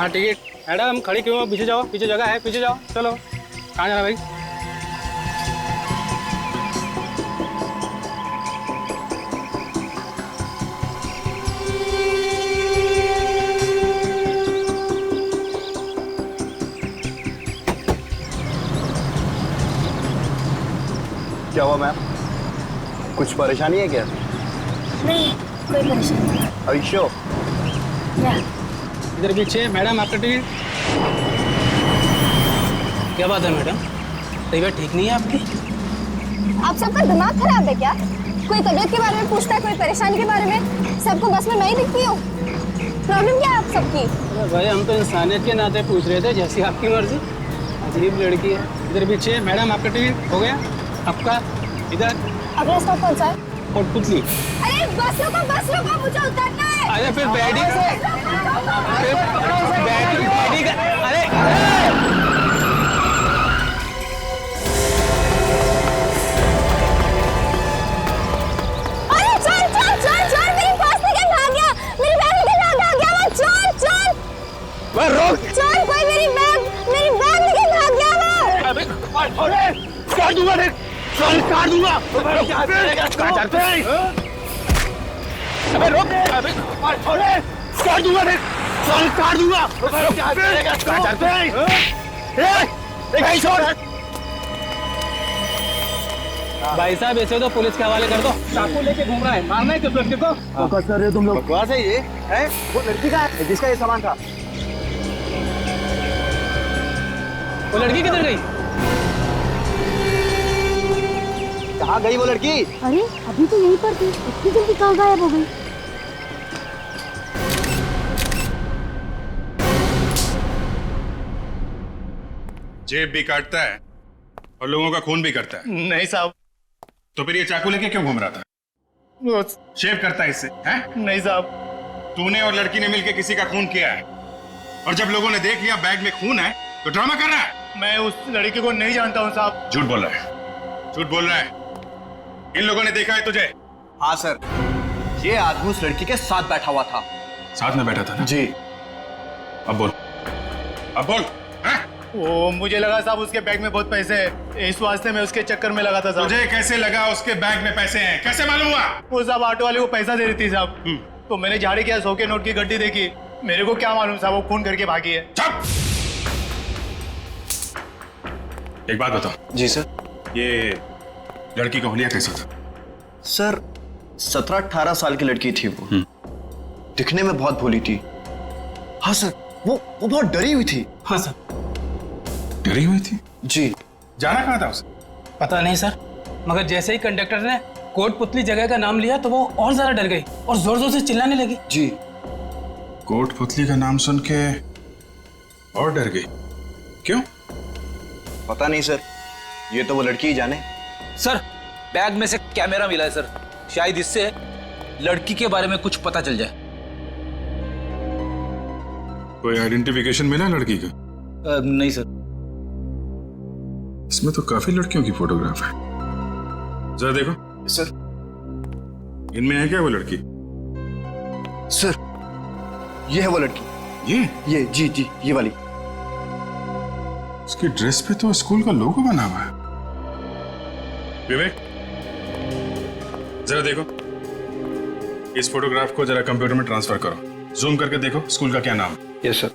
हाँ ticket. Madam खड़ी क्यों हो? पीछे जाओ, पीछे जगह है, पीछे जाओ। चलो, कहाँ जाना भाई? क्या हुआ मैम? कुछ परेशानी है क्या? नहीं, कोई परेशानी नहीं। Are you sure? इधर पीछे। मैडम आपका टिकट। क्या बात है मैडम, तबीयत ठीक नहीं है आपकी? आप सबका दिमाग खराब है क्या? कोई तबीयत के बारे में पूछता है, कोई परेशानी के बारे में। सबको बस में मैं ही दिखती हूँ। प्रॉब्लम क्या है आप सबकी? अरे भाई, हम तो इंसानियत के नाते पूछ रहे थे, जैसी आपकी मर्जी। अजीब लड़की है। इधर पीछे। मैडम आपका टिकट हो गया? आपका इधर। अगला स्टॉप कौन सा है? कोटपुतली। अरे बस रुको, मुझे उतरना है। अरे फिर बैठी का अरे अरे चल, मेरी पर्स निकल भाग गया, मेरी बैग निकल भाग गया, वो चल। वह रोक। चल, कोई मेरी बैग निकल भाग गया वो। अबे काट दूंगा रे, काट दूंगा। कहाँ चलते हैं? अबे रोक। अबे काट दूंगा रे, काट दूंगा। कहाँ चलते हैं? भाई साहब, ऐसे तो पुलिस के हवाले कर दो। चाकू लेके घूम रहा है, मारना है किस लड़के को? फोकस कर रहे हो तुम लोग? बकवास है ये? है वो लड़की का है जिसका ये सामान था। वो लड़की किधर गई? कहाँ गई वो लड़की? अरे अभी तो यहीं पर थी, इतनी जल्दी कहाँ गायब हो गई? जेब भी काटता है और लोगों का खून भी करता है। नहीं साहब। तो फिर ये चाकू लेके क्यों घूम रहा था? शेव करता है इससे, हैं? नहीं साहब। तूने और लड़की ने मिलकर किसी का खून किया है, और जब लोगों ने देख लिया बैग में खून है तो ड्रामा कर रहा है। मैं उस लड़की को नहीं जानता हूँ साहब। झूठ बोल रहा है, झूठ बोल रहा है। इन लोगों ने देखा है तुझे? हाँ सर, ये आदमी उस लड़की के साथ बैठा हुआ था। साथ में बैठा था ना? जी। अब बोल, अब बोल। हैं? वो मुझे लगा साहब उसके बैग में बहुत पैसे हैं, इस वास्ते मैं उसके चक्कर में लगा था साहब। तुझे कैसे लगा उसके बैग में पैसे हैं? कैसे मालूम हुआ? वो साहब ऑटो वाले को पैसा दे रही थी साहब, तो मैंने झाड़ी किया, 100 के नोट की गड्डी देखी। मेरे को क्या मालूम साहब वो खून करके भागी है। चुप! एक बात बताओ। जी सर। ये लड़की का हुलिया कैसा था? सर 17-18 साल की लड़की थी वो। दिखने में बहुत भोली थी। हाँ सर, वो बहुत डरी हुई थी। हाँ सर। डरी हुई थी? जी। जाना कहाँ था उसे? पता नहीं सर, मगर जैसे ही कंडक्टर ने कोटपुतली जगह का नाम लिया तो वो और ज्यादा डर गई और जोर जोर से चिल्लाने लगी। जी। कोटपुतली का नाम सुन के और डर गई? क्यों? पता नहीं सर, ये तो वो लड़की ही जाने। सर, बैग में से कैमरा मिला है सर, शायद इससे लड़की के बारे में कुछ पता चल जाए। कोई आइडेंटिफिकेशन मिला लड़की का? नहीं सर। इसमें तो काफी लड़कियों की फोटोग्राफ है, जरा देखो। सर। इनमें है क्या वो लड़की? सर, ये है वो लड़की। ये जी, ये वाली। उसकी ड्रेस पे तो स्कूल का लोगो बना हुआ है। विवेक, जरा देखो, इस फोटोग्राफ को जरा कंप्यूटर में ट्रांसफर करो। जूम करके देखो स्कूल का क्या नाम है। Yes sir.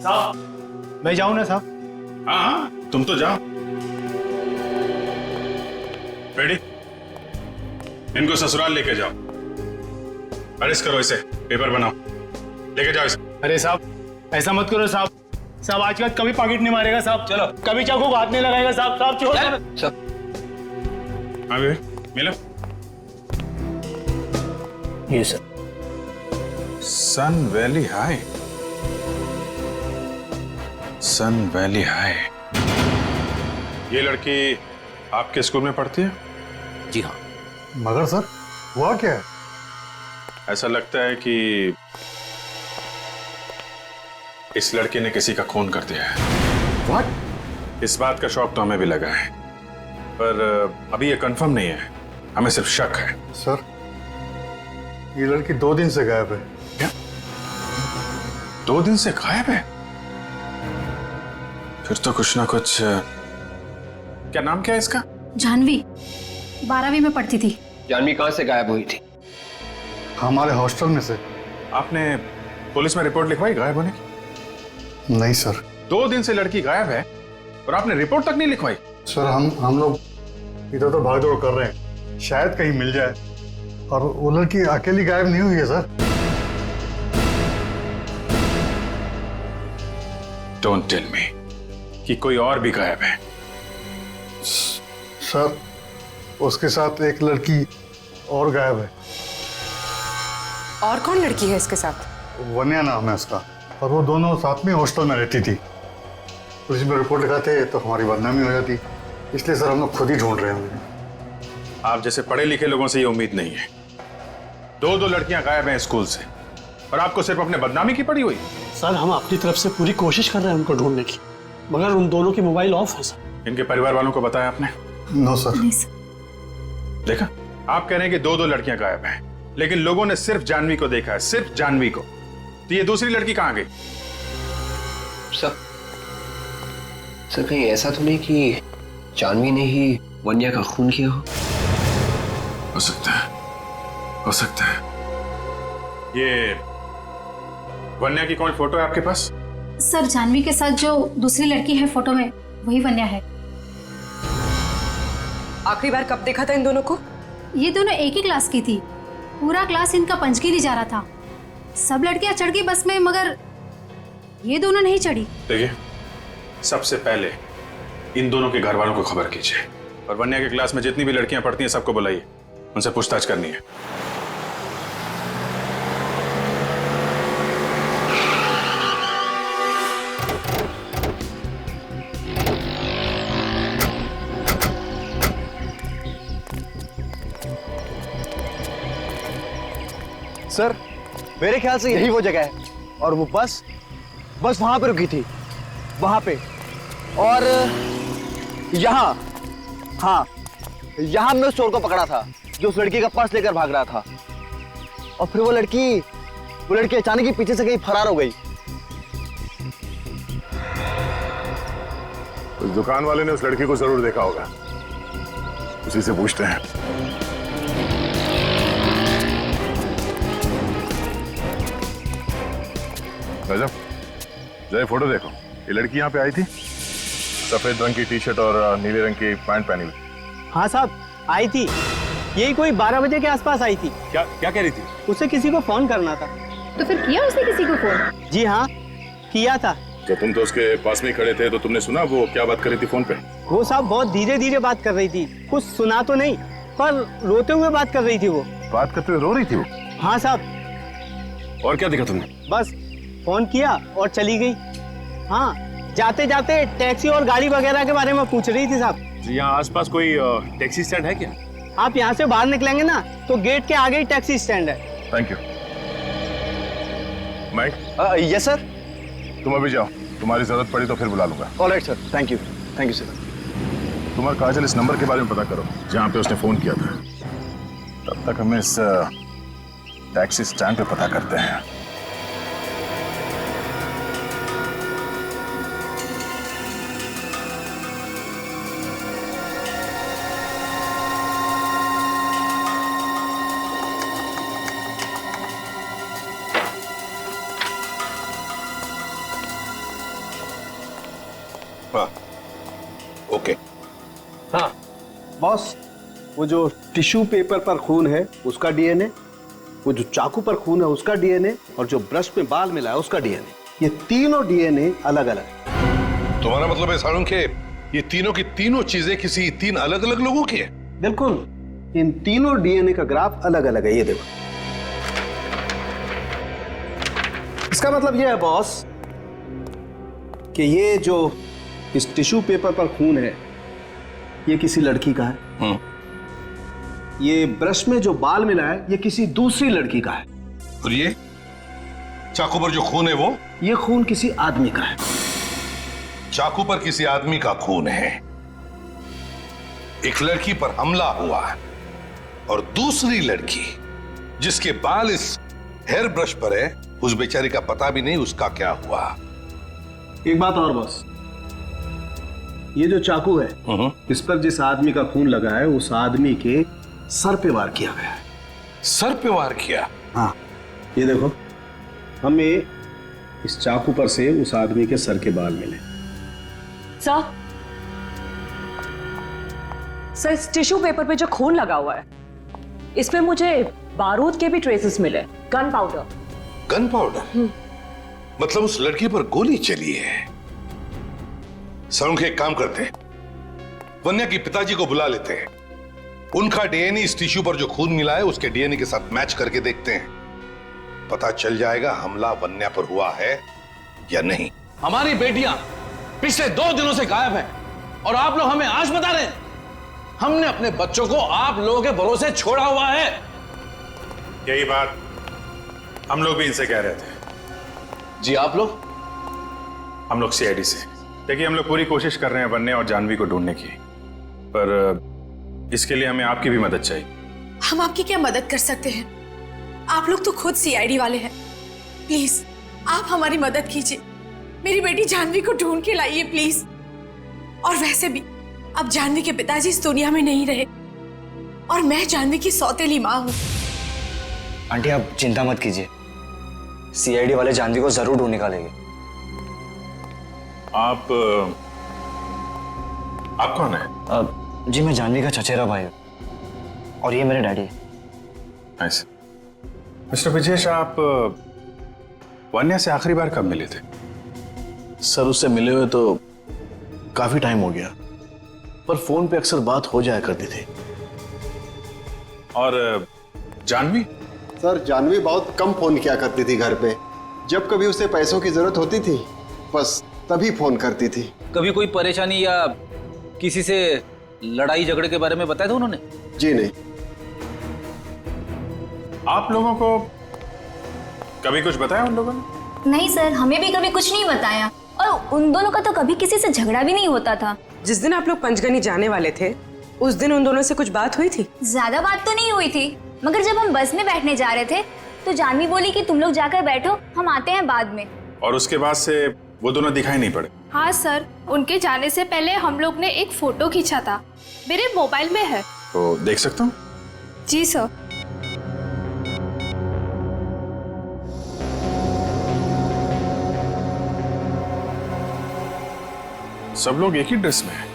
साहब मैं जाऊँ ना साहब? हाँ, तुम तो जाओ। रेडी? इनको ससुराल लेके जाओ, अरेस्ट करो इसे, पेपर बनाओ, लेके जाओ इसे। अरे साहब ऐसा मत करो साहब। साहब आज के बाद कभी पॉकेट नहीं मारेगा साहब। चलो, कभी चाकू को हाथ नहीं लगाएगा साहब। साहब छोड़ो। सर। हाँ विवेक, मिलो। ये सर। सन वैली हाई। सन वैली हाई। ये लड़की आपके स्कूल में पढ़ती है? जी हाँ। मगर सर, हुआ क्या है? ऐसा लगता है कि इस लड़के ने किसी का खून कर दिया है। व्हाट? इस बात का शौक तो हमें भी लगा है, पर अभी ये कंफर्म नहीं है, हमें सिर्फ शक है। सर, ये लड़की 2 दिन से गायब है। क्या? 2 दिन से गायब है? फिर तो कुछ ना कुछ। क्या नाम क्या है इसका? जानवी 12वीं में पढ़ती थी। जानवी कहाँ से गायब हुई थी? हमारे हॉस्टल में से। आपने पुलिस में रिपोर्ट लिखवाई गायब होने की? नहीं सर। 2 दिन से लड़की गायब है और आपने रिपोर्ट तक नहीं लिखवाई? सर हम लोग इधर तो भाग दौड़ कर रहे हैं, शायद कहीं मिल जाए। और वो लड़की अकेली गायब नहीं हुई है सर। डोंट टेल मी कि कोई और भी गायब है। सर उसके साथ एक लड़की और गायब है। और कौन लड़की है इसके साथ? वन्या नाम है उसका, और वो दोनों साथ में हॉस्टल में रहती थी। पुलिस में रिपोर्ट लिखाते तो हमारी बदनामी हो जाती, इसलिए सर हम लोग खुद ही ढूंढ रहे हैं। आप जैसे पढ़े लिखे लोगों से ये उम्मीद नहीं है। 2 लड़कियां गायब हैं स्कूल से और आपको सिर्फ अपने बदनामी की पड़ी हुई। सर हम अपनी तरफ से पूरी कोशिश कर रहे हैं उनको ढूंढने की, मगर उन दोनों की मोबाइल ऑफ है सर। इनके परिवार वालों को बताया आपने? No sir. देखा, आप कह रहे हैं कि 2 लड़कियां गायब हैं, लेकिन लोगों ने सिर्फ जानवी को देखा है, सिर्फ जानवी को। तो ये दूसरी लड़की कहां गई? सर कहीं ऐसा तो नहीं कि जानवी ने ही वन्या का खून किया हो सकता है, हो सकता है। ये वन्या की कौन फोटो है आपके पास? सर जानवी के साथ जो दूसरी लड़की है फोटो में, वही वन्या है। आखिरी बार कब देखा था इन दोनों को? ये दोनों एक ही क्लास की थी। पूरा क्लास इनका पंचगिरी जा रहा था। सब लड़कियां चढ़ गई बस में, मगर ये दोनों नहीं चढ़ी। देखिए, सबसे पहले इन दोनों के घर वालों को खबर कीजिए, और वन्या के क्लास में जितनी भी लड़कियां पढ़ती हैं सबको बुलाइए, उनसे पूछताछ करनी है। सर मेरे ख्याल से यही वो जगह है, और वो बस वहां पे रुकी थी, वहां पे। और यहाँ, हाँ यहाँ हमने उस चोर को पकड़ा था जो उस लड़की का पर्स लेकर भाग रहा था। और फिर वो लड़की अचानक ही पीछे से कहीं फरार हो गई। उस दुकान वाले ने उस लड़की को जरूर देखा होगा, उसी से पूछते हैं। रजब, जय फोटो देखो। ये लड़की यहाँ पे आई थी, सफेद रंग की टी शर्ट और नीले रंग की पैंट पहनी हुई। हाँ साहब, आई थी। यही कोई 12 बजे के आसपास आई थी। क्या कह रही थी? उसे किसी को फोन करना था। तो फिर किया उसने किसी को फोन? जी हाँ, किया था। तो तुम तो उसके पास में ही खड़े थे, तो तुमने सुना वो क्या बात कर रही थी फोन पे? वो साहब बहुत धीरे धीरे बात कर रही थी, कुछ सुना तो नहीं, पर रोते हुए बात कर रही थी। वो बात करते हुए रो रही थी वो? हाँ साहब। और क्या देखा तुमने? बस फोन किया और चली गई। हाँ, जाते जाते टैक्सी और गाड़ी वगैरह के बारे में पूछ रही थी साहब। यहाँ आसपास कोई टैक्सी स्टैंड है क्या? आप यहाँ से बाहर निकलेंगे ना तो गेट के आगे ही टैक्सी स्टैंड है। Thank you. Mike? Yes sir. तुम अभी जाओ, तुम्हारी जरूरत पड़ी तो फिर बुला लूंगा। Alright sir, thank you sir. तुम और काजल इस नंबर के बारे में पता करो जहाँ पे उसने फोन किया था। तब तक हमें इस टैक्सी स्टैंड पे पता करते हैं। ओके। हाँ बॉस, वो जो टिश्यू पेपर पर खून है उसका डीएनए, वो जो चाकू पर खून है उसका डीएनए, और जो ब्रश में बाल मिला है उसका डीएनए, ये तीनों डीएनए अलग अलग है। तुम्हारा मतलब है सारुण के ये तीनों की तीनों चीजें किसी 3 अलग अलग लोगों की है? बिल्कुल, इन तीनों डीएनए का ग्राफ अलग अलग है। ये देखो, इसका मतलब ये है बॉस कि ये जो इस टिश्यू पेपर पर खून है ये किसी लड़की का है। ये ब्रश में जो बाल मिला है ये किसी दूसरी लड़की का है। और ये चाकू पर जो खून है वो? ये खून किसी आदमी का है। चाकू पर किसी आदमी का खून है, एक लड़की पर हमला हुआ है, और दूसरी लड़की जिसके बाल इस हेयर ब्रश पर है उस बेचारी का पता भी नहीं उसका क्या हुआ। एक बात और बॉस, ये जो चाकू है इस पर जिस आदमी का खून लगा है उस आदमी के सर पे वार किया गया है। सर पे वार किया? हाँ, ये देखो, हमें इस चाकू पर से उस आदमी के सर के बाल मिले। सर इस टिश्यू पेपर पे जो खून लगा हुआ है इसमें मुझे बारूद के भी ट्रेसेस मिले, गन पाउडर। Gun powder? मतलब उस लड़की पर गोली चली है। सरुण, एक काम करते हैं, वन्या के पिताजी को बुला लेते हैं, उनका डीएनए इस टिश्यू पर जो खून मिला है उसके डीएनए के साथ मैच करके देखते हैं, पता चल जाएगा हमला वन्या पर हुआ है या नहीं। हमारी बेटियां पिछले 2 दिनों से गायब हैं और आप लोग हमें आज बता रहे हैं। हमने अपने बच्चों को आप लोगों के भरोसे छोड़ा हुआ है। यही बात हम लोग भी इनसे कह रहे थे। जी आप लोग? हम लोग सीआईडी से। देखिए, हम लोग पूरी कोशिश कर रहे हैं वन्या और जानवी को ढूंढने की, पर इसके लिए हमें आपकी भी मदद चाहिए। हम आपकी क्या मदद कर सकते हैं? आप लोग तो खुद सीआईडी वाले हैं। प्लीज आप हमारी मदद कीजिए, मेरी बेटी जानवी को ढूंढ के लाइए प्लीज। और वैसे भी अब जानवी के पिताजी इस दुनिया में नहीं रहे और मैं जानवी की सौतेली माँ हूँ। आंटी आप चिंता मत कीजिए, सीआईडी वाले जानवी को जरूर ढूंढ निकालेंगे। आप कौन है? जी मैं जानवी का चचेरा भाई हूँ और ये मेरे डैडी है। ऐसे मिस्टर विजेश, आप वन्या से आखिरी बार कब मिले थे? सर उससे मिले हुए तो काफी टाइम हो गया, पर फोन पे अक्सर बात हो जाया करती थी। और जानवी? सर जानवी बहुत कम फोन किया करती थी घर पे, जब कभी उसे पैसों की जरूरत होती थी बस तभी फोन करती थी। कभी कोई परेशानी या किसी से लड़ाई झगड़े के बारे में बताया था उन्होंने? जी नहीं। आप लोगों को कभी कुछ बताया उन लोगों ने? नहीं सर, हमें भी कभी कुछ नहीं बताया और उन दोनों का तो कभी किसी से झगड़ा भी नहीं होता था। जिस दिन आप लोग पंचगनी जाने वाले थे उस दिन उन दोनों से कुछ बात हुई थी? ज्यादा बात तो नहीं हुई थी, मगर जब हम बस में बैठने जा रहे थे तो जानवी बोली कि तुम लोग जाकर बैठो, हम आते हैं बाद में। और उसके बाद से वो दोनों दिखाई नहीं पड़े? हाँ सर, उनके जाने से पहले हम लोग ने एक फोटो खींचा था, मेरे मोबाइल में है। तो देख सकता हूँ? जी सर। सब लोग एक ही ड्रेस में हैं।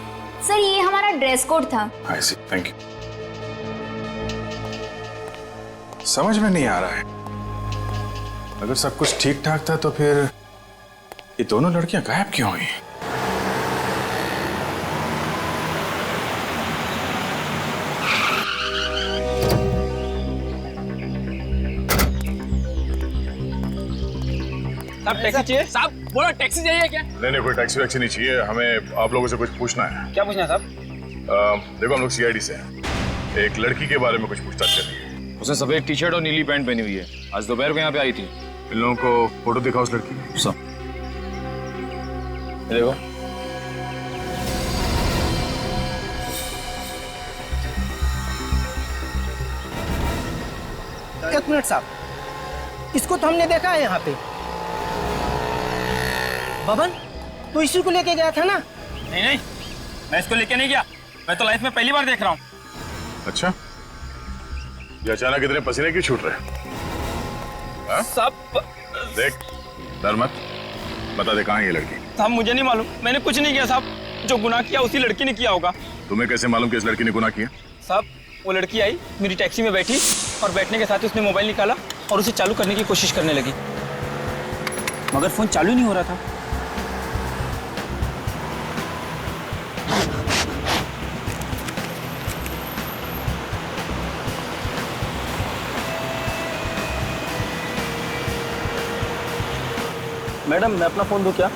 सर ये हमारा ड्रेस कोड था। आई सी, थैंक यू। समझ में नहीं आ रहा है, अगर सब कुछ ठीक ठाक था तो फिर ये दोनों लड़कियां गायब क्यों हुई? साहब टैक्सी चाहिए? साहब बोलो टैक्सी चाहिए क्या? नहीं, कोई टैक्सी वैक्सी नहीं चाहिए, हमें आप लोगों से कुछ पूछना है। क्या पूछना है साहब? देखो हम लोग सीआईडी से हैं, एक लड़की के बारे में कुछ पूछताछ कर रही है। उसने सफेद टी शर्ट और नीली पैंट पहनी हुई है, आज दोपहर को यहाँ पे आई थी। इन लोगों को फोटो दिखाओ उस लड़की की। सब देखो। एक मिनट साहब, इसको तो हमने देखा है यहाँ पे। बबन, तू इसी को लेके गया था ना? नहीं, मैं इसको लेके नहीं गया, मैं तो लाइफ में पहली बार देख रहा हूँ। अच्छा, ये अचानक इतने पसीने क्यों छूट रहे? सब देख, डर मत, बता दे कहाँ है ये लड़की? साहब मुझे नहीं मालूम, मैंने कुछ नहीं किया साहब, जो गुनाह किया उसी लड़की ने किया होगा। तुम्हें कैसे मालूम कि इस लड़की ने गुनाह किया? साहब वो लड़की आई, मेरी टैक्सी में बैठी और बैठने के साथ उसने मोबाइल निकाला और उसे चालू करने की कोशिश करने लगी, मगर फोन चालू नहीं हो रहा था। मैडम मैं अपना फोन दूं क्या?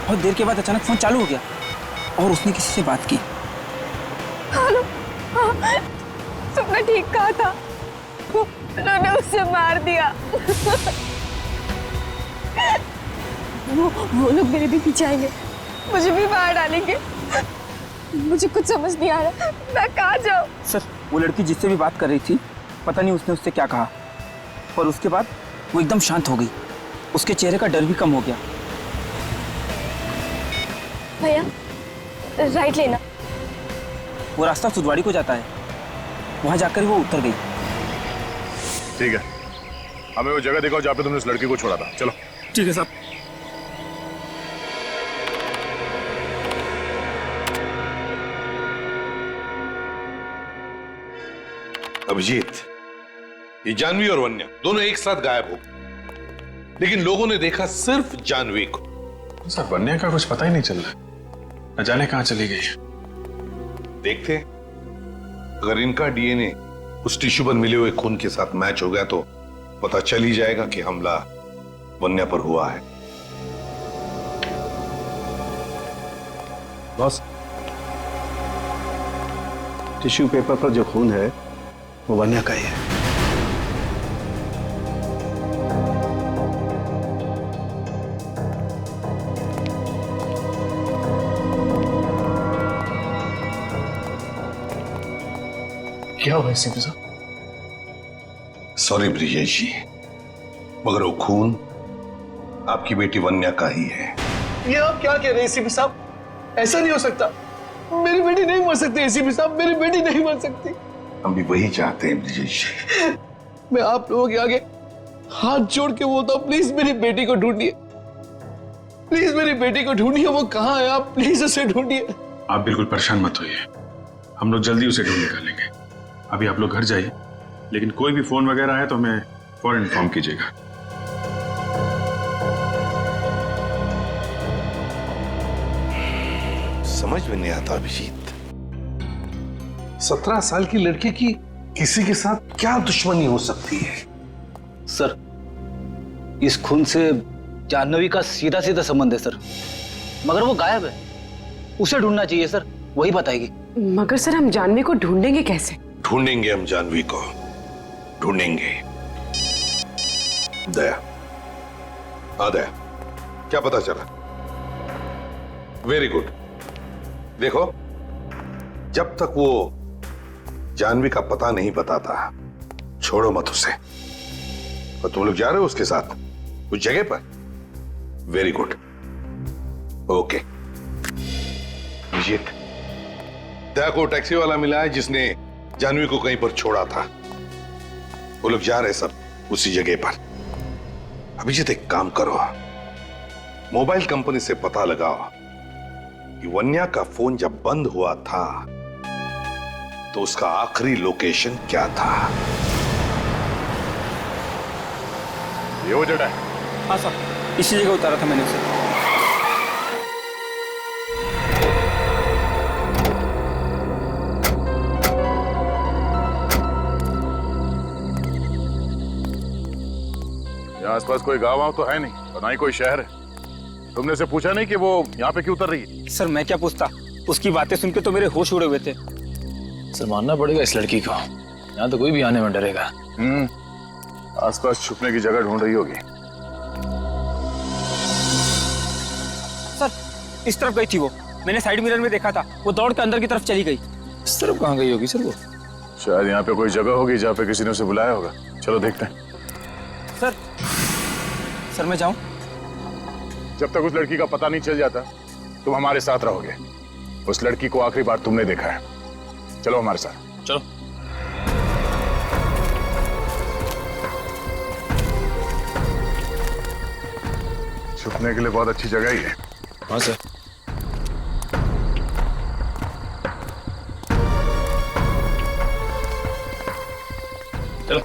बहुत देर के बाद अचानक फोन चालू हो गया और उसने किसी से बात की। हेलो, हाँ, तुमने ठीक कहा था, उन्होंने उसे मार दिया। वो लोग मेरे भी पीछे आएंगे, मुझे भी मार डालेंगे। मुझे कुछ समझ नहीं आ रहा, मैं कहाँ जाऊँ? सर वो लड़की जिससे भी बात कर रही थी, पता नहीं उसने उससे क्या कहा, पर उसके बाद वो एकदम शांत हो गई। उसके चेहरे का डर भी कम हो गया। भैया राइट लेना। वो रास्ता सुदवाड़ी को जाता है, वहां जाकर वो उतर गई। ठीक है, हमें वो जगह दिखाओ जहाँ पे तुमने उस लड़की को छोड़ा था। चलो। ठीक है साहब। अभिजीत, ये जानवी और वन्या दोनों एक साथ गायब हो, लेकिन लोगों ने देखा सिर्फ जानवी को। सर वन्या का कुछ पता ही नहीं चल रहा, न जाने कहां चली गई। देखते, अगर इनका डीएनए उस टिश्यू पर मिले हुए खून के साथ मैच हो गया तो पता चल ही जाएगा कि हमला वन्या पर हुआ है। बॉस, टिश्यू पेपर पर जो खून है वो वन्या का ही है। क्या हुआ एसीपी साहब? सॉरी ब्रिजेश जी, मगर वो खून आपकी बेटी वन्या का ही है। ये आप क्या कह रहे हैं एसीपी साहब? ऐसा नहीं हो सकता, मेरी बेटी नहीं मर सकती एसीपी साहब, मेरी बेटी नहीं मर सकती। हम भी वही चाहते हैं ब्रिजेश जी। मैं आप लोगों के आगे हाथ जोड़ के बोलता हूँ, प्लीज मेरी बेटी को ढूंढिए, प्लीज मेरी बेटी को ढूंढिए। वो कहाँ है? आप प्लीज उसे ढूंढिए। आप बिल्कुल परेशान मत होइए, हम लोग जल्दी उसे ढूंढ निकालेंगे। अभी आप लोग घर जाइए, लेकिन कोई भी फोन वगैरह है तो हमें फौरन इन्फॉर्म कीजिएगा। समझ में नहीं आता अभिजीत, 17 साल की लड़की की किसी के साथ क्या दुश्मनी हो सकती है? सर इस खून से जाह्नवी का सीधा सीधा संबंध है सर, मगर वो गायब है। उसे ढूंढना चाहिए सर, वही बताएगी। मगर सर हम जाह्नवी को ढूंढेंगे कैसे? ढूंढेंगे हम जानवी को, ढूंढेंगे। दया, हाँ दया, क्या पता चला? Very good. देखो, जब तक वो जानवी का पता नहीं बताता, छोड़ो मत उसे। और तुम लोग जा रहे हो उसके साथ उस जगह पर? Very good, okay. Abhijeet, Daya को टैक्सी वाला मिला है जिसने जानवी को कहीं पर छोड़ा था। वो लोग जा रहे सब उसी जगह पर। अभिजीत एक काम करो, मोबाइल कंपनी से पता लगाओ कि वन्या का फोन जब बंद हुआ था तो उसका आखिरी लोकेशन क्या था। ये वो जगह है? हाँ सर, इसी जगह उतारा था मैंने उसे। आसपास कोई गांव वाव तो है नहीं, और ना ही कोई शहर है। तुमने से पूछा नहीं कि वो यहाँ पे क्यों उतर रही है? सर मैं क्या पूछता, उसकी बातें सुन के तो मेरे होश उड़े हुए थे। सर मानना पड़ेगा इस लड़की को, यहाँ तो कोई भी आने में डरेगा। आसपास छुपने की जगह ढूंढ रही होगी। सर इस तरफ गई थी वो, मैंने साइड मिरर में देखा था। वो दौड़ के अंदर की तरफ चली गई। इस तरफ कहाँ गई होगी सर वो? शायद यहाँ पे कोई जगह होगी जहाँ पे किसी ने उसे बुलाया होगा। चलो देखते हैं। सर मैं जाऊं? जब तक उस लड़की का पता नहीं चल जाता तुम हमारे साथ रहोगे। उस लड़की को आखिरी बार तुमने देखा है। चलो हमारे साथ। चलो। छुपने के लिए बहुत अच्छी जगह ही है। हाँ सर। चलो।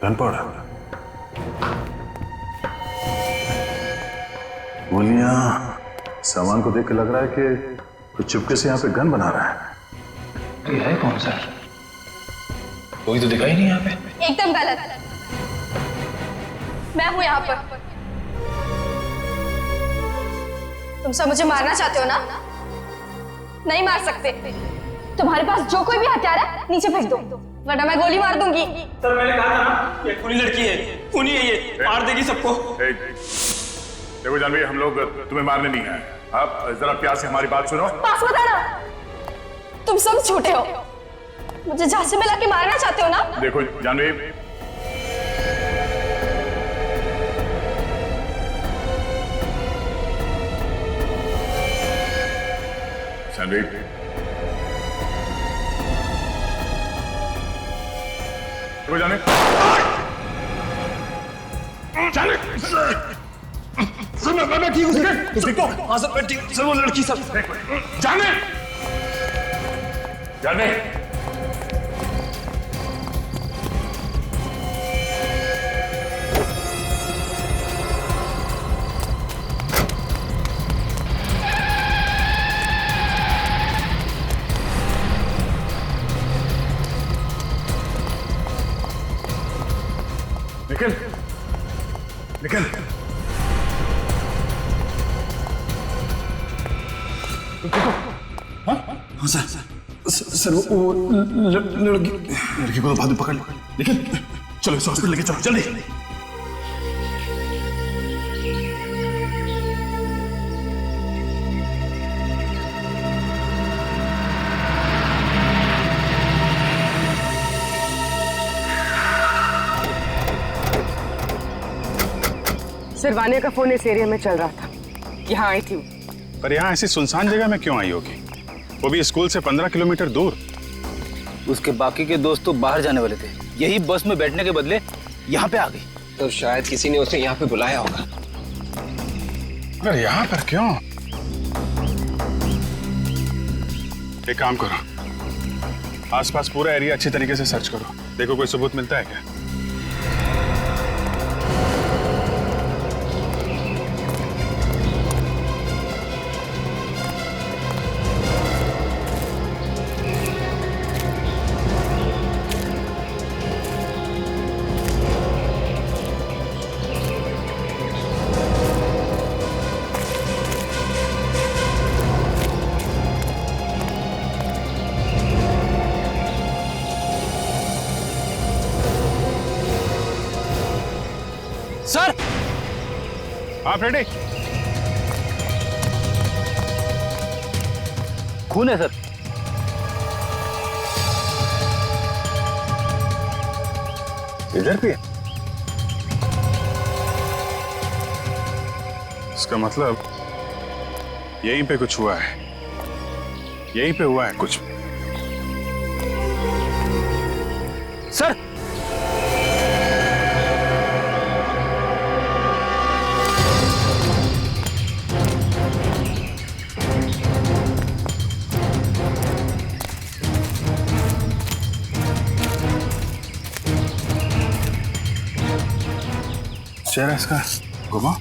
गन पाउडर, गोलियां सामान को देख के लग रहा है कि कुछ चुपके से यहाँ पे गन बना रहा है। ये है कौन सा? कोई तो दिखाई नहीं यहाँ पे। एकदम गलत। मैं हूं यहाँ पर। तुम सब मुझे मारना चाहते हो ना? नहीं मार सकते। तुम्हारे पास जो कोई भी हथियार है नीचे फेंक दो, वरना मैं गोली मार दूंगी। सर मैंने कहा था ना, ये खूनी लड़की है, खूनी है ये, मार देगी सबको। देखो जानवी, हम लोग तुम्हें मारने नहीं आए। आप जरा प्यार से हमारी बात सुनो। पास मत आना। तुम सब झूठे हो। मुझे झांसे में लाके मारना चाहते हो ना? देखो जानवी, जानवी, देखो जाने, जाने, सर मैं ठीक हूँ सर। तुम ठीक हो? हाँ सर मैं ठीक हूँ सर। वो लड़की सब जाने, जाने। निकल, निकल। हाँ सर वो लड़की को तो बाद में पकड़ लो। निकल, चलो इस हॉस्पिटल लेके चलो जल्दी। सर वानिया का फोन इस एरिया में चल रहा था, यहाँ आई थी। पर यहाँ ऐसी सुनसान जगह में क्यों आई होगी? वो भी स्कूल से 15 किलोमीटर दूर। उसके बाकी के दोस्त तो बाहर जाने वाले थे, यही बस में बैठने के बदले यहाँ पे आ गई। तो शायद किसी ने उसे यहाँ पे बुलाया होगा। अगर यहाँ पर क्यों? एक काम करो, आसपास पूरा एरिया अच्छी तरीके से सर्च करो, देखो कोई सबूत मिलता है क्या। सर, आप रेडी? खून है सर। इधर भी है? इसका मतलब यहीं पे कुछ हुआ है, यहीं पे हुआ है कुछ। सर, चेहरा इसका घुमा।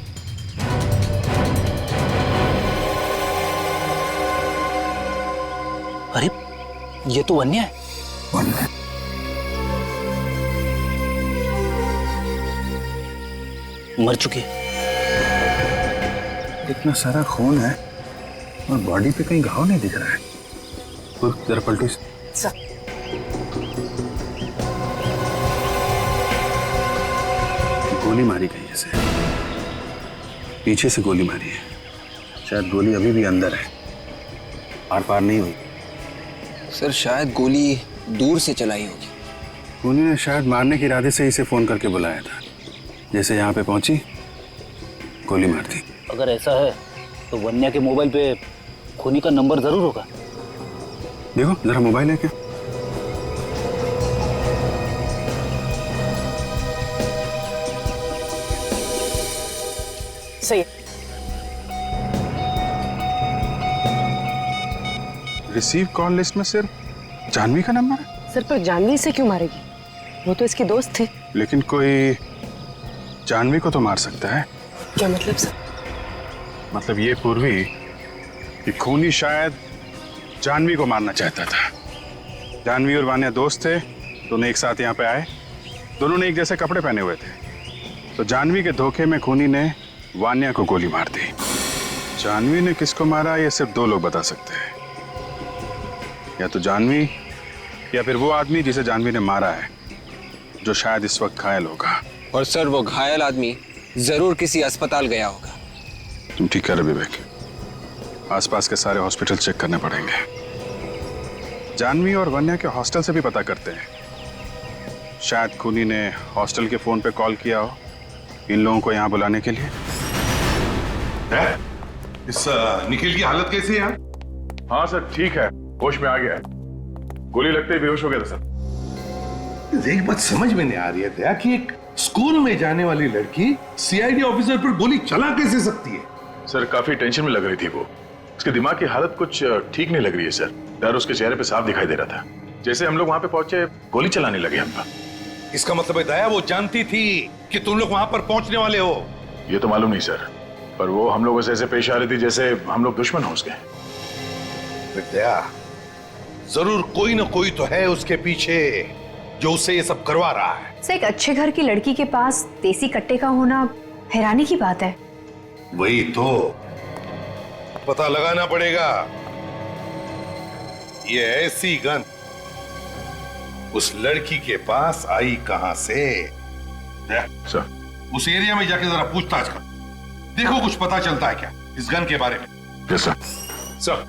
अरे ये तो वन्या है। मर चुकी है। इतना सारा खून है और बॉडी पे कहीं घाव नहीं दिख रहा है। तो जरा पलटो। गोली मारी गई है इसे, पीछे से गोली मारी है। शायद गोली अभी भी अंदर है, आर पार नहीं हुई। सर शायद गोली दूर से चलाई होगी। खूनी ने शायद मारने के इरादे से इसे फोन करके बुलाया था। जैसे यहाँ पे पहुंची, गोली मार दी। अगर ऐसा है तो वन्या के मोबाइल पे खूनी का नंबर जरूर होगा। देखो जरा मोबाइल है क्या? सही। रिसीव कॉल लिस्ट में सिर्फ जानवी का नंबर है। सर पर जानवी इसे क्यों मारेगी? वो तो इसकी दोस्त थी। लेकिन कोई जानवी को तो मार सकता है। क्या मतलब सर? मतलब ये पूर्वी कि खूनी शायद जानवी को मारना चाहता था। जानवी और वान्या दोस्त थे, दोनों एक साथ यहाँ पे आए, दोनों ने एक जैसे कपड़े पहने हुए थे। तो जानवी के धोखे में खूनी ने वान्या को गोली मार दी। जानवी ने किसको मारा ये सिर्फ दो लोग बता सकते हैं, या तो जानवी या फिर वो आदमी जिसे जानवी ने मारा है, जो शायद इस वक्त घायल होगा। और सर वो घायल आदमी जरूर किसी अस्पताल गया होगा। तुम ठीक कह रहे विवेक, आसपास के सारे हॉस्पिटल चेक करने पड़ेंगे। जानवी और वन्या के हॉस्टल से भी पता करते हैं, शायद खूनी ने हॉस्टल के फोन पे कॉल किया हो इन लोगों को यहाँ बुलाने के लिए। इस निखिल की हालत कैसी है? हाँ सर ठीक है, होश में आ गया है। गोली लगते ही बेहोश हो गया था सर। एक बात समझ में नहीं आ रही है दया कि एक स्कूल में जाने वाली लड़की सीआईडी ऑफिसर पर गोली चला कैसे सकती है? सर काफी टेंशन में लग रही थी वो। उसके दिमाग की हालत कुछ ठीक नहीं लग रही है सर। डर उसके चेहरे पे साफ दिखाई दे रहा था। जैसे हम लोग वहां पे पहुंचे गोली चलाने लगे हम पर। इसका मतलब है दया वो जानती थी कि तुम लोग वहां पर पहुंचने वाले हो? ये तो मालूम नहीं सर, पर वो हम लोगों से ऐसे पेश आ रही थी जैसे हम लोग दुश्मन हो उसके। दया जरूर कोई ना कोई तो है उसके पीछे जो उसे ये सब करवा रहा है। सर एक अच्छे घर की लड़की के पास देसी कट्टे का होना हैरानी की बात है। वही तो पता लगाना पड़ेगा। ये ऐसी गन उस लड़की के पास आई कहां से? सर उस एरिया में जाके जरा पूछताछ कर, देखो कुछ पता चलता है क्या इस गन के बारे में। Yes sir.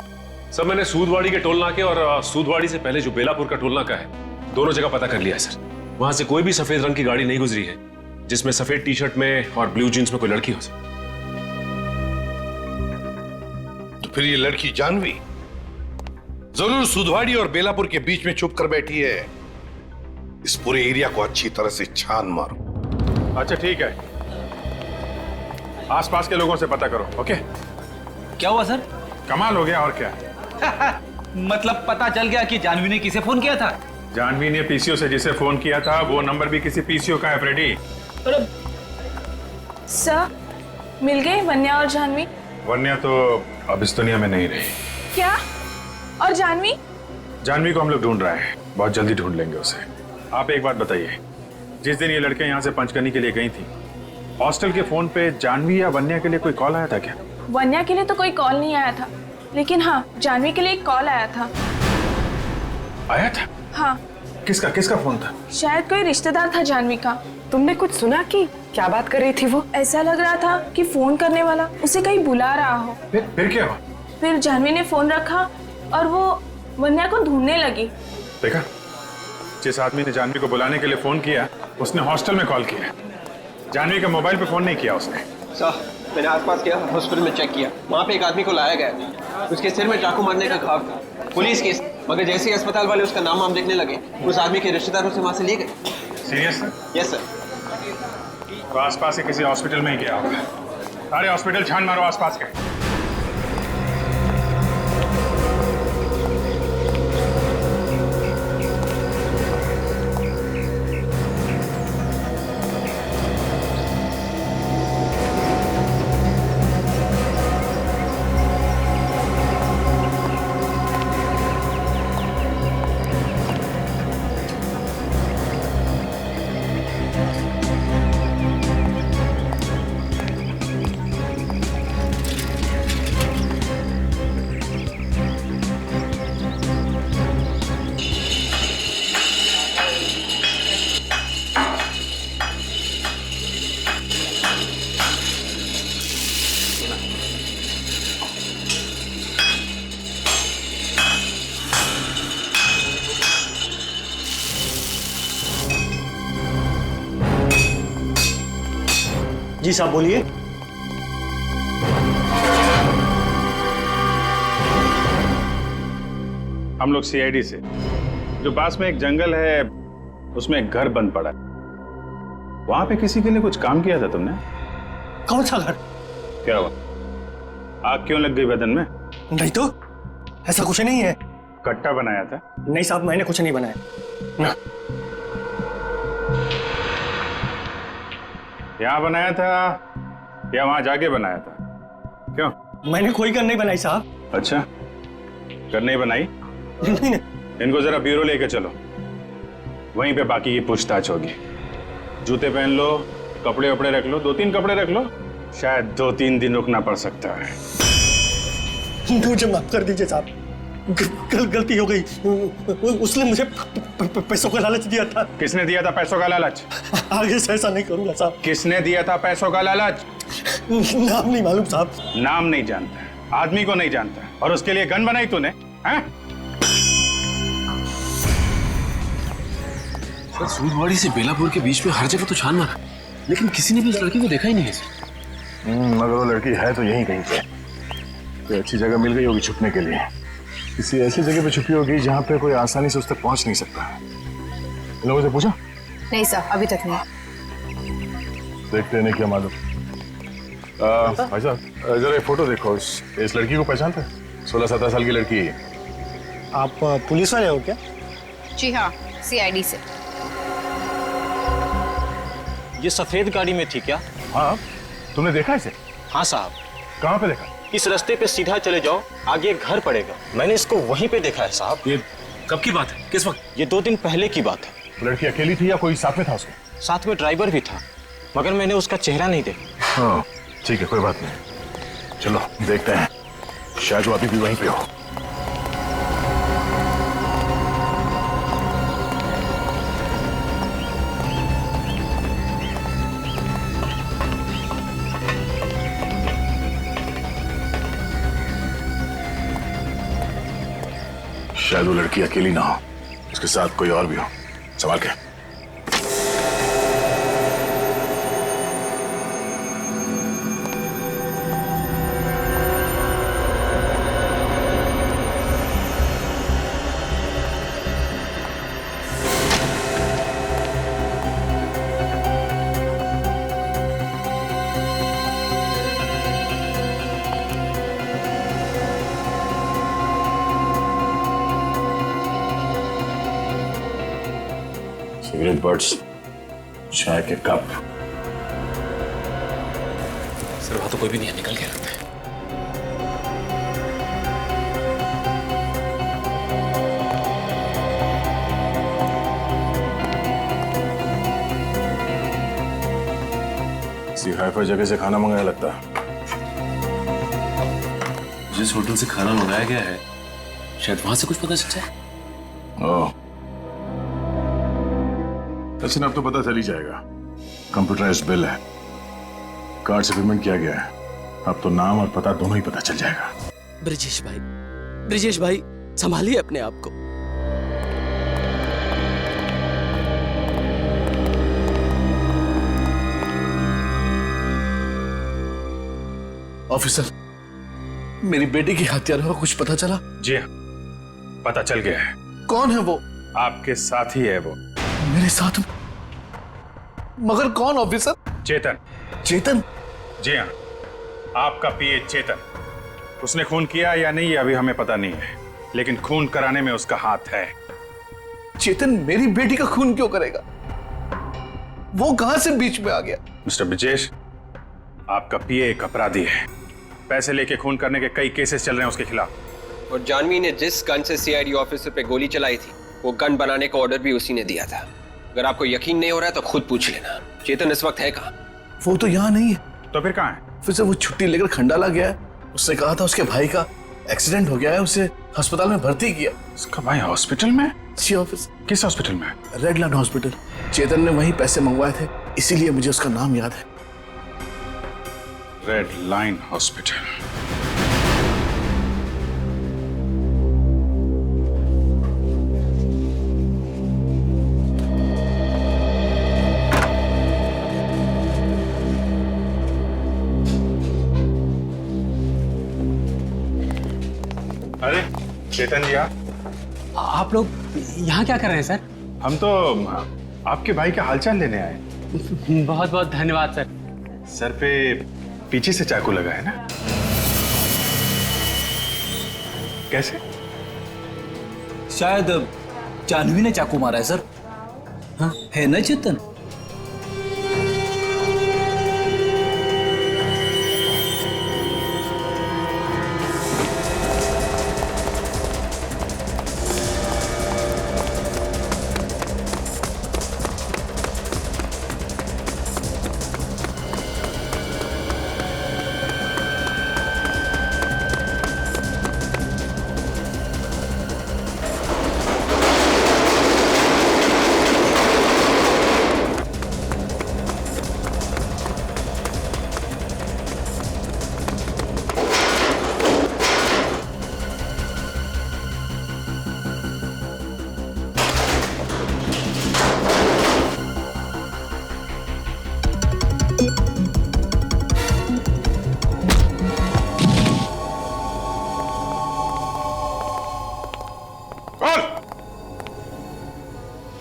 सर मैंने सूदवाड़ी के टोल नाके और सूदवाड़ी से पहले जो बेलापुर का टोल नाका है, दोनों जगह पता कर लिया है सर। वहां से कोई भी सफेद रंग की गाड़ी नहीं गुजरी है जिसमें सफेद टी शर्ट में और ब्लू जींस में कोई लड़की हो सर। तो फिर ये लड़की जानवी जरूर सुधवाड़ी और बेलापुर के बीच में छुप कर बैठी है। इस पूरे एरिया को अच्छी तरह से छान मारो। अच्छा ठीक है, आसपास के लोगों से पता करो। ओके क्या हुआ सर? कमाल हो गया और क्या। मतलब पता चल गया कि जानवी ने किसे फोन किया था? जानवी ने पीसीओ से जिसे फोन किया था वो नंबर भी किसी पीसीओ का है फ्रेडी। सर मिल गए वन्या और जानवी? वन्या तो अब इस दुनिया में नहीं रही। क्या? और जानवी? जानवी को हम लोग ढूंढ रहे हैं, बहुत जल्दी ढूंढ लेंगे उसे। आप एक बात बताइए, जिस दिन ये लड़कियां यहाँ से पंचकर्नी के लिए गई थी, हॉस्टल के फोन पे जानवी या वन्या के लिए कोई कॉल आया था क्या? वन्या के लिए तो कोई कॉल नहीं आया था, लेकिन हाँ जानवी के लिए एक कॉल आया था। आया था? हाँ। किसका फोन था? शायद कोई रिश्तेदार था जानवी का। तुमने कुछ सुना कि क्या बात कर रही थी वो? ऐसा लग रहा था कि फोन करने वाला उसे कहीं बुला रहा हो। फिर क्या हुआ? फिर जानवी ने फोन रखा और वो वन्या को ढूंढने लगी। देखा, जिस आदमी ने जानवी को बुलाने के लिए फोन किया उसने हॉस्टल में कॉल किया, जानवी के मोबाइल पे फोन नहीं किया उसने। सर मैंने आसपास किया, हॉस्पिटल में चेक किया, वहाँ पे एक आदमी को लाया गया, उसके सिर में चाकू मारने का घाव था, पुलिस केस। मगर जैसे ही अस्पताल वाले उसका नाम वाम देखने लगे, उस आदमी के रिश्तेदारों से वहाँ से लिए गए। सीरियस? Yes sir. तो आसपास के किसी हॉस्पिटल में ही गया होगा। सारे हॉस्पिटल छान मारो आसपास के। जी साहब बोलिए। हम लोग सीआईडी से, जो पास में एक जंगल है उसमें एक घर बंद पड़ा है, वहां पे किसी के लिए कुछ काम किया था तुमने? कौन सा घर? क्या हुआ, आग क्यों लग गई बदन में? नहीं तो, ऐसा कुछ नहीं है। कट्टा बनाया था? नहीं साहब, मैंने कुछ नहीं बनाया ना। यहाँ बनाया था या वहां जाके बनाया था? क्यों? मैंने कोई गन नहीं बनाई साहब। अच्छा, करने बनाई? नहीं। इनको जरा ब्यूरो लेके चलो, वहीं पे बाकी की पूछताछ होगी। जूते पहन लो, कपड़े वपड़े रख लो, 2-3 कपड़े रख लो, शायद 2-3 दिन रुकना पड़ सकता है। मुझे माफ कर दीजिए साहब, गलती हो गई। उसने मुझे पैसों का लालच दिया था। किसने दिया था पैसों का लालच? आगे से ऐसा नहीं करूंगा साहब। किसने दिया था पैसों का लालच? नाम नहीं मालूम साहब। नाम नहीं जानता, आदमी को नहीं जानता, और उसके लिए गन बनाई तूने? हैं? सर, सूदवाड़ी से बेलापुर के बीच में हर जगह तो छान मारा, लेकिन किसी ने भी उस लड़की को देखा ही नहीं है सर। मगर वो लड़की है तो यहीं कहीं पे। कोई अच्छी जगह मिल गई होगी छुपने के लिए, किसी ऐसी जगह पे छुपी होगी जहाँ पे कोई आसानी से उस तक पहुंच नहीं सकता। इन लोगों से पूछा? नहीं सर, अभी तक नहीं। देखते नहीं क्या मालूम। भाई साहब, जरा एक फोटो देखो, इस लड़की को पहचानते हैं? 16-17 साल की लड़की है। आप पुलिस वाले हो क्या? जी हाँ, CID से। ये सफेद गाड़ी में थी क्या? हाँ, तुमने देखा इसे? हाँ साहब। कहाँ पे देखा? इस रास्ते पे सीधा चले जाओ, आगे एक घर पड़ेगा, मैंने इसको वहीं पे देखा है साहब। ये कब की बात है? किस वक्त? ये 2 दिन पहले की बात है। लड़की अकेली थी या कोई साथ में था उसके? साथ में ड्राइवर भी था, मगर मैंने उसका चेहरा नहीं देखा। हाँ, ठीक है, कोई बात नहीं। चलो देखते हैं, शायद वो अभी भी वहीं पे हो। शायद वो लड़की अकेली ना हो, उसके साथ कोई और भी हो। संभाल के। सिगरेट बट्स, चाय के कप। सर, वहां तो कोई भी नहीं है, निकल गया लगता है। किसी हाई-फाई जगह से खाना मंगाया लगता है। जिस होटल से खाना मंगाया गया है, शायद वहां से कुछ पता चल जाए। ओह, लेकिन अब तो पता चल ही जाएगा। कंप्यूटराइज्ड बिल है, कार्ड से पेमेंट किया गया है, अब तो नाम और पता दोनों ही पता चल जाएगा। ब्रिजेश भाई संभालिए अपने आप को। ऑफिसर, मेरी बेटी की हत्यारों का कुछ पता चला? जी हाँ, पता चल गया है। कौन है वो? आपके साथ ही है वो। मेरे साथ? मगर कौन ऑफिसर? चेतन। चेतन? जी हाँ, आपका पीए चेतन। उसने खून किया या नहीं, अभी हमें पता नहीं है, लेकिन खून कराने में उसका हाथ है। चेतन मेरी बेटी का खून क्यों करेगा? वो कहां से बीच में आ गया? मिस्टर ब्रिजेश, आपका पीए एक अपराधी है। पैसे लेके खून करने के कई केसेस चल रहे हैं उसके खिलाफ। और जानवी ने जिस गन से CID ऑफिसर पे गोली चलाई थी, वो गन बनाने का ऑर्डर भी उसी ने दिया था। अगर आपको यकीन नहीं हो रहा है तो खुद पूछ लेना। चेतन इस वक्त है कहाँ? वो तो यहाँ नहीं है। तो फिर कहाँ है? फिर से वो छुट्टी लेकर खंडाला गया है। उसने कहा था उसके भाई का एक्सीडेंट हो गया है, उसे अस्पताल में भर्ती किया। उसका भाई हॉस्पिटल में? जी ऑफिस। किस हॉस्पिटल में? Redland hospital. चेतन ने वहीं पैसे मंगवाए थे, इसीलिए मुझे उसका नाम याद है। Red line hospital. अरे चेतन जी, आप लोग यहाँ क्या कर रहे हैं सर? हम तो आपके भाई का हालचाल लेने आए। बहुत बहुत धन्यवाद सर। सर पे पीछे से चाकू लगा है ना? कैसे? शायद जानवी ने चाकू मारा है सर। हाँ, है ना चेतन?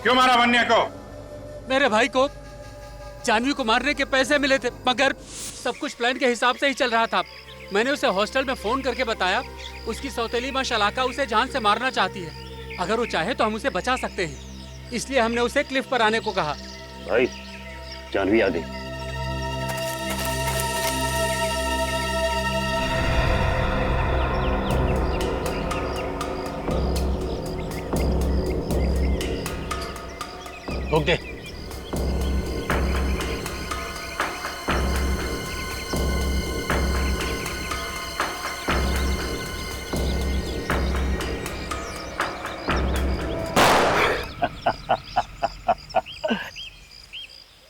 क्यों मारा वन्या को? मेरे भाई को जानवी को मारने के पैसे मिले थे, मगर सब कुछ प्लान के हिसाब से ही चल रहा था। मैंने उसे हॉस्टल में फोन करके बताया उसकी सौतेली माँ शलाका उसे जान से मारना चाहती है। अगर वो चाहे तो हम उसे बचा सकते हैं, इसलिए हमने उसे क्लिफ पर आने को कहा। भाई जानवी आ गई। रोक दे।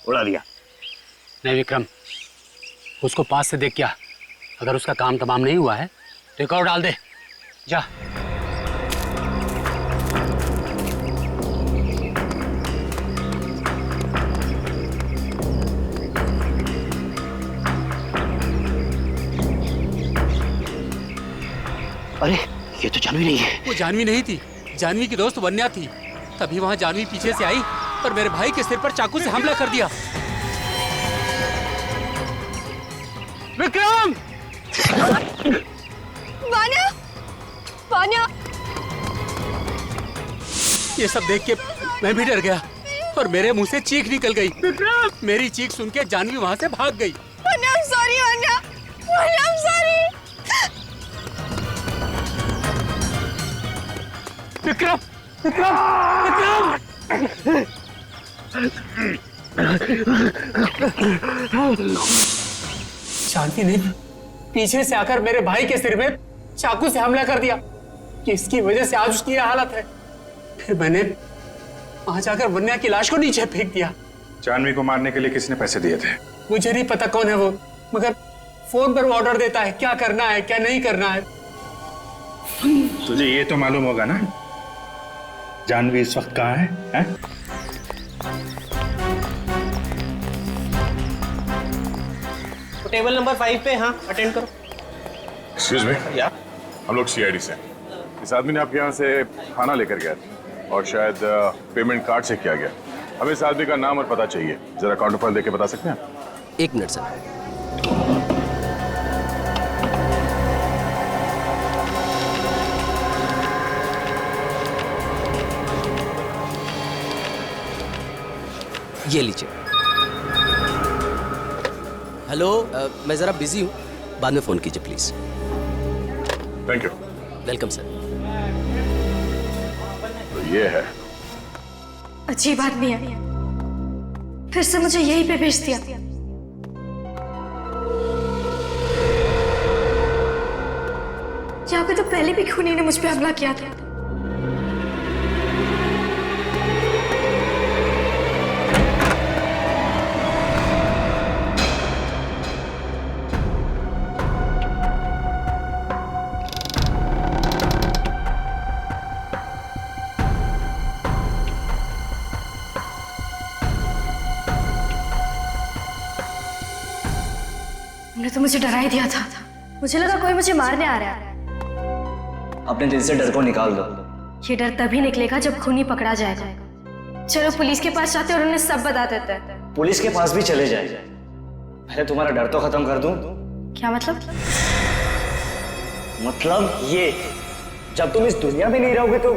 उड़ा दिया। नहीं विक्रम, उसको पास से देख क्या, अगर उसका काम तमाम नहीं हुआ है तो एक और डाल दे। जा। अरे ये तो जानवी नहीं है। वो जानवी नहीं थी, जानवी की दोस्त वन्या थी। तभी वहां जानवी पीछे से आई और मेरे भाई के सिर पर चाकू से हमला कर दिया। विक्रम! वान्या! वान्या! ये सब देख के मैं भी डर गया और मेरे मुंह से चीख निकल गई। विक्रम! मेरी चीख सुन के जानवी वहां से भाग गई। Vanya, I'm sorry, Vanya! Vanya, I'm sorry! Vikram! Vikram! Vikram! शांति ने पीछे से आकर मेरे भाई के सिर में चाकू से हमला कर दिया। इसकी वजह से आज उसकी यह हालत है। फिर मैंने वहां जाकर वन्या की लाश को नीचे फेंक दिया। जानवी को मारने के लिए किसने पैसे दिए थे? मुझे नहीं पता कौन है वो, मगर फोन पर वो ऑर्डर देता है क्या करना है क्या नहीं करना है। तुझे ये तो मालूम होगा ना जानवी इस वक्त कहाँ है? तो टेबल नंबर 5 पे। हाँ, अटेंड करो। एक्सक्यूज मी, हम लोग सीआईडी से। इस आदमी ने आपके यहाँ से खाना लेकर गया था और शायद पेमेंट कार्ड से किया गया। हमें इस आदमी का नाम और पता चाहिए, जरा काउंटर फाइल देके बता सकते हैं? 1 मिनट सर। ये लीजिए। हेलो, मैं जरा बिजी हूँ, बाद में फोन कीजिए please. Thank you. Welcome sir. तो ये है। अजीब आदमी है, फिर से मुझे यहीं पे भेज दिया। यहाँ पे तो पहले भी खूनी ने मुझ पे हमला किया था। तुमने तो मुझे डरा ही दिया था। मुझे लगा कोई मुझे मारने आ रहा है। अपने दिल से डर को निकाल दो। ये डर तभी निकलेगा जब खूनी पकड़ा जाएगा। चलो पुलिस के पास जाते और उन्हें सब बता देते हैं। पुलिस के पास भी चले जाए, पहले तुम्हारा डर तो खत्म कर दूं। क्या मतलब? मतलब ये, जब तुम इस दुनिया में नहीं रहोगे तो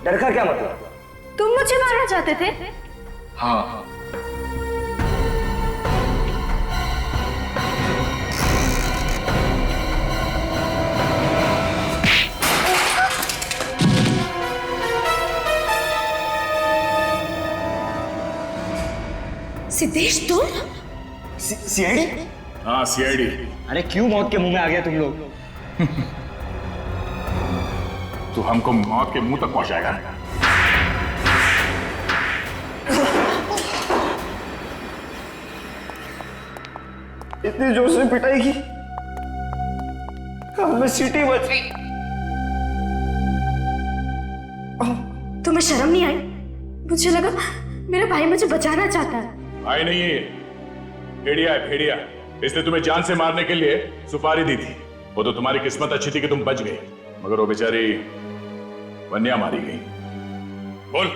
डर का क्या मतलब? तुम मुझे मारना चाहते थे? हाँ। सिद्धेश तुम? सीआईडी? हाँ सीआईडी। अरे क्यों मौत के मुंह में आ गया तुम लोग? तू हमको मौत के मुंह तक पहुंचाएगा। इतनी जोर से पिटाई की, हमें सीटी बच गई। तुम्हें शर्म नहीं आई? मुझे लगा मेरा भाई मुझे बचाना चाहता है। भाई नहीं है, भेड़िया है भेड़िया। इसने तुम्हें जान से मारने के लिए सुपारी दी थी। वो तो तुम्हारी किस्मत अच्छी थी कि तुम बच गए, मगर वो बेचारी वन्या मारी गई। बोल,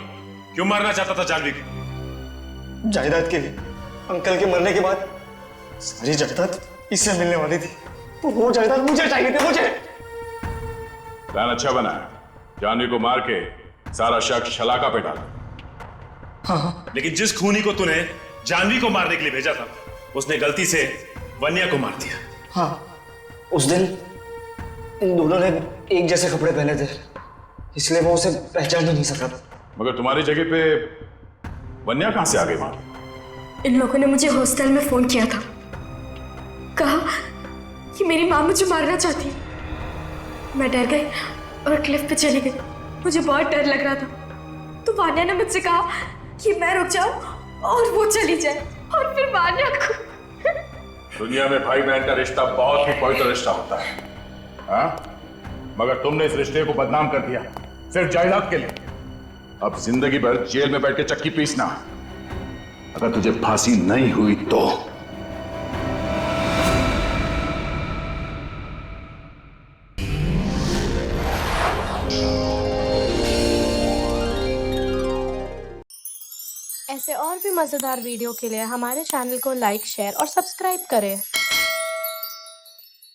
क्यों मारना चाहता था जानवी को? जायदाद के लिए। अंकल के मरने के बाद सारी जायदाद इससे मिलने वाली थी, तो वो जायदाद मुझे चाहिए थी, मुझे। प्लान अच्छा बना है, जानवी को मार के सारा शक शलाका पे डाला। हाँ। लेकिन जिस खूनी को तूने जानवी को मारने के लिए भेजा था, उसने गलती से वन्या को मार दिया। हाँ, उस दिन इन दोनों ने एक जैसे कपड़े पहने थे, इसलिए वो उसे पहचान ही नहीं सका। मगर तुम्हारी जगह पे वन्या कहां से आ गई वहां? इन लोगों ने मुझे हॉस्टल में फोन किया था, कहा कि मेरी माँ मुझे मारना चाहती है। मैं डर गई और क्लिफ पे चली गई। मुझे बहुत डर लग रहा था, तो वान्या ने मुझसे कहा कि मैं रुक जाऊं और वो चली जाए, और फिर वान्या को। दुनिया में भाई बहन का रिश्ता बहुत ही पवित्र रिश्ता होता है, हाँ? मगर तुमने इस रिश्ते को बदनाम कर दिया सिर्फ जायदाद के लिए। अब जिंदगी भर जेल में बैठ के चक्की पीसना। अगर तुझे फांसी नहीं हुई तो ऐसे और भी मजेदार वीडियो के लिए हमारे चैनल को लाइक, शेयर और सब्सक्राइब करें।